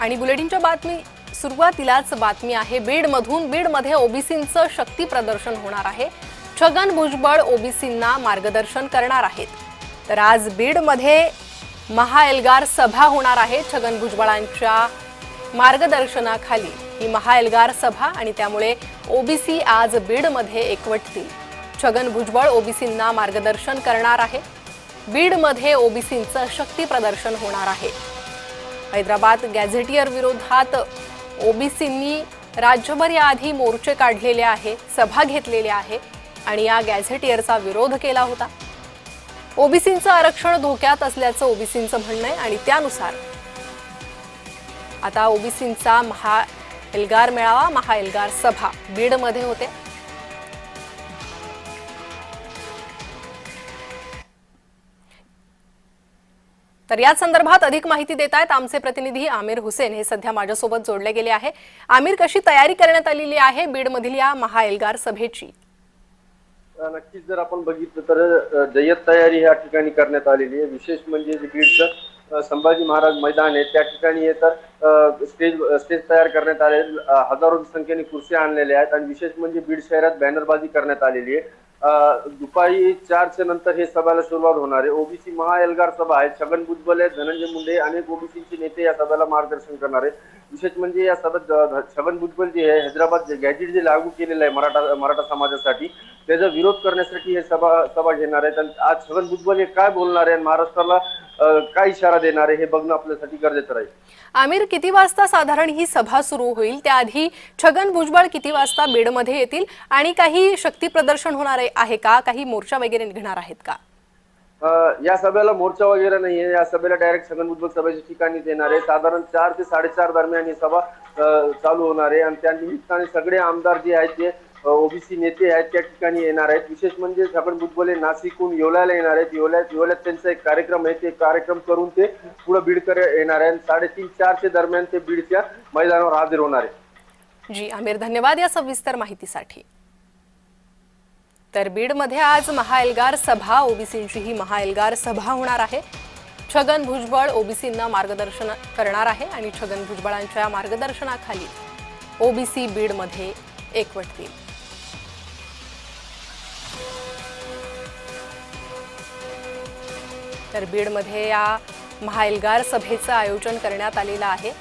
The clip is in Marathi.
आणि बुलेटिनच्या सुरुवातीलाच बातमी आहे बीडमध्ये ओबीसींचं शक्ती प्रदर्शन होणार आहे। छगन भुजबळ ओबीसींना मार्गदर्शन करणार आहेत। तर आज बीडमध्ये महाएल्गार सभा होणार आहे। छगन भुजबळांच्या मार्गदर्शनाखाली ही महाएल्गार सभा आणि त्यामुळे ओबीसी आज बीडमध्ये एकवटतील। छगन भुजबळ ओबीसींना मार्गदर्शन करणार आहे। बीडमध्ये ओबीसींचं शक्ती प्रदर्शन होणार आहे। हैदराबाद गॅझेटियर विरोधात ओबीसींनी राज्यभर याआधी मोर्चे काढलेले आहे, सभा घेतलेली आहे आणि या गॅझेटियरचा विरोध केला होता। ओबीसींचं आरक्षण धोक्यात असल्याचं ओबीसींचं म्हणणं आहे आणि त्यानुसार आता ओबीसींचा महाएल्गार मेळावा, महाएल्गार सभा बीडमध्ये होते। तर या संदर्भात अधिक माहिती देत आहेत आमचे प्रतिनिधी आमिर हुसेन, हे सध्या माझ्यासोबत जोडले गेले आहे। आमिर, कशी तयारी करण्यात आलेली आहे बीडमधील या महाएल्गार सभेची? नक्कीच जर आपण बघितलं तर जय्यत तयारी या ठिकाणी करण्यात आलेली आहे। विशेष म्हणजे बीडचं संभाजी महाराज मैदान आहे, त्या ठिकाणी तर स्टेज तयार करण्यात आले, हजारो संख्येने खुर्च्या आणलेल्या आहेत आणि विशेष म्हणजे बीड शहरात बॅनरबाजी करण्यात आलेली आहे। दुपारी 4च्या नंतर हे सभेला सुरुवात होणार आहे। ओबीसी महाएल्गार सभा आहे। छगन भुजबळ, धनंजय मुंडे, अनेक ओबीसीचे नेते या सभेला मार्गदर्शन करणार आहे। विशेष म्हणजे या सभेत छगन भुजबळ जे आहे, हैदराबाद गॅजेट जे लागू केलेलं आहे मराठा समाजासाठी, त्याचा विरोध करण्यासाठी हे सभा घेणार आहेत। आणि आज छगन भुजबळ हे काय बोलणार आहे, महाराष्ट्राला काय इशारा देणार आहे, हे बघणं आपल्यासाठी गरजेचं राहील। आमिर, किती वाजता साधारण ही सभा सुरू होईल? त्याआधी छगन भुजबळ किती वाजता बीडमध्ये येतील आणि काही शक्ती प्रदर्शन होणार आहे का? काही मोर्चा वगैरे निघणार आहेत का? या सभेला मोर्चा वगैरे नाहीये। या सभेला डायरेक्ट छगन भुजबळ सभेच्या ठिकाणी येणार आहे। साधारण 4 ते 4:30 दरम्यान ही सभा चालू होणार आहे आणि त्या निमित्ताने सगळे आमदार जे आहेत ते ओबीसी नेते आहेत त्या ठिकाणी येणार आहेत। विशेष म्हणजे छगन भुजबळ नाशिकहून येवल्याला येणार आहेत। येवल्यात त्यांचा एक कार्यक्रम आहे, ते कार्यक्रम करून ते पुढे बीडकडे येणार आहे। 3:30-4 दरम्यान ते बीडच्या मैदानावर हजर होणार आहे। जी आमिर, धन्यवाद या सविस्तर माहितीसाठी। तर बीडमध्ये आज महाएल्गार सभा, ओबीसींची ही महाएल्गार सभा होणार आहे। छगन भुजबळ ओबीसींना मार्गदर्शन करणार आहे आणि छगन भुजबळांच्या मार्गदर्शनाखाली ओबीसी बीडमध्ये एकवटतील। तर बीडमध्ये या महाएल्गार सभेचं आयोजन करण्यात आलेलं आहे।